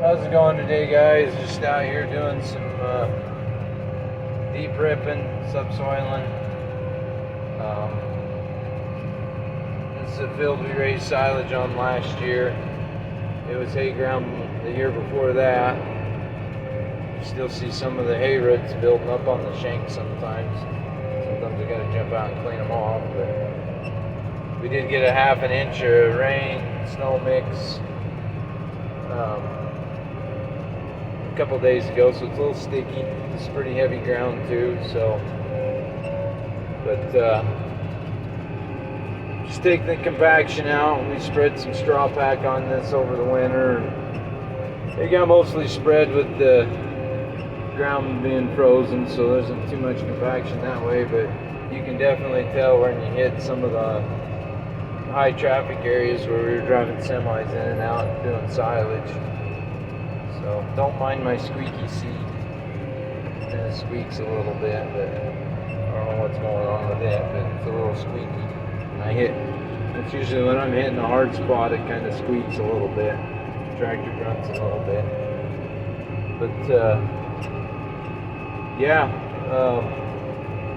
How's it going today, guys? Just out here doing some deep ripping, subsoiling. This is a field we raised silage on last year. It was hay ground the year before that. You still see some of the hay roots building up on the shanks sometimes. Sometimes we gotta jump out and clean them off, but we did get a half an inch of rain, snow mix. A couple days ago, so it's a little sticky. It's pretty heavy ground too, so just take the compaction out. We spread some straw pack on this over the winter. It got mostly spread with the ground being frozen, so there isn't too much compaction that way, but you can definitely tell when you hit some of the high traffic areas where we were driving semis in and out and doing silage. So don't mind my squeaky seat. It squeaks a little bit, but I don't know what's going on with it, but it's a little squeaky. It's usually when I'm hitting a hard spot, it kind of squeaks a little bit. The tractor grunts a little bit. But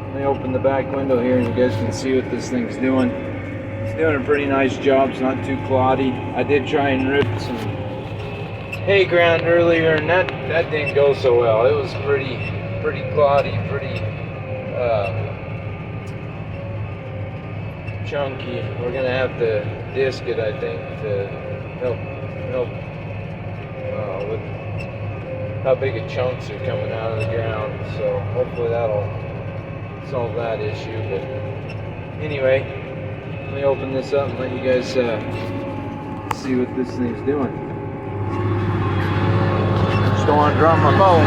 let me open the back window here and you guys can see what this thing's doing. It's doing a pretty nice job. It's not too cloddy. I did try and rip some hay ground earlier, and that didn't go so well. It was pretty cloddy, pretty chunky. We're gonna have to disc it, I think, to help with how big of chunks are coming out of the ground. So hopefully that'll solve that issue. But anyway, let me open this up and let you guys see what this thing's doing. Just don't want to drop my phone.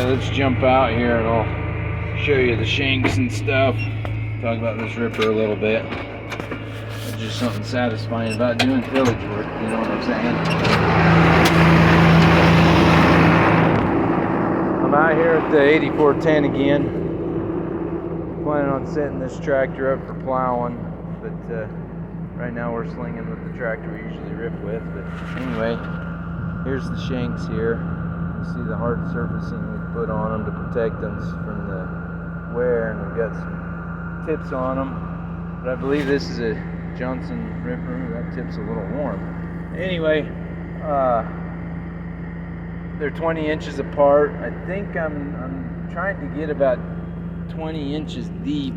Let's jump out here and I'll show you the shanks and stuff. Talk about this ripper a little bit. It's just something satisfying about doing tillage work, you know what I'm saying? I'm out here at the 8410 again. Planning on setting this tractor up for plowing, but right now we're slinging with the tractor we usually rip with. But anyway, here's the shanks here. You see the hard surfacing we put on them to protect them from the wear, and we've got some tips on them. But I believe this is a Johnson ripper. That tip's a little warm. Anyway, they're 20 inches apart. I think I'm trying to get about 20 inches deep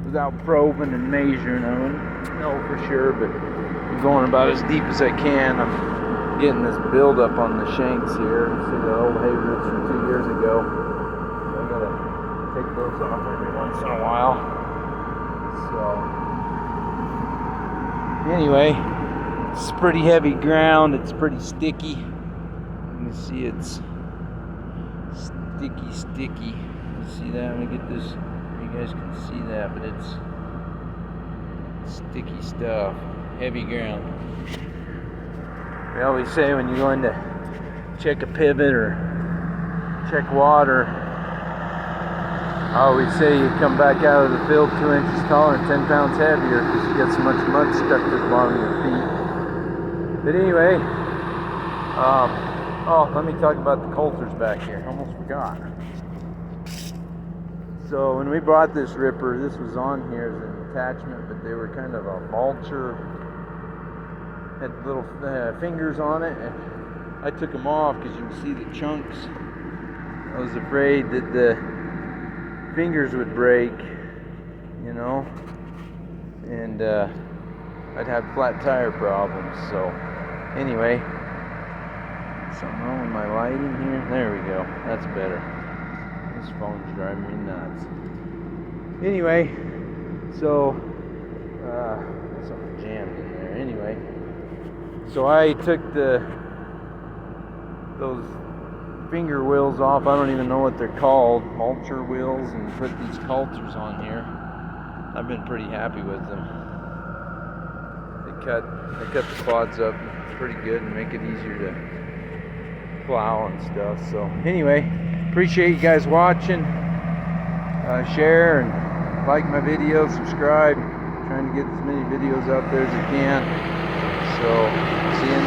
without probing and measuring. I wouldn't know for sure, but I'm going about as deep as I can. I'm getting this buildup on the shanks here. See the old hay roots from 2 years ago. So I gotta take those off every once in a while. So anyway, it's pretty heavy ground. It's pretty sticky. You can see it's sticky. You see that? Let me get this. You guys can see that, but it's sticky stuff. Heavy ground. We always say when you're going to check a pivot or check water, I always say you come back out of the field 2 inches taller and 10 pounds heavier because you get so much mud stuck to the bottom of your feet. But anyway, let me talk about the coulters back here. Almost forgot. So when we bought this ripper, this was on here as an attachment, but they were kind of a mulcher had little fingers on it, and I took them off because you can see the chunks. I was afraid that the fingers would break, you know, and I'd have flat tire problems. So anyway, something wrong with my lighting here. There we go. That's better. This phone's driving me nuts. Anyway, so something jammed in there. Anyway, so I took those finger wheels off. I don't even know what they're called, mulcher wheels, and put these coulters on here. I've been pretty happy with them. They cut the quads up pretty good and make it easier to plow and stuff. So anyway, appreciate you guys watching. Share and like my videos, subscribe. I'm trying to get as many videos out there as I can. So see you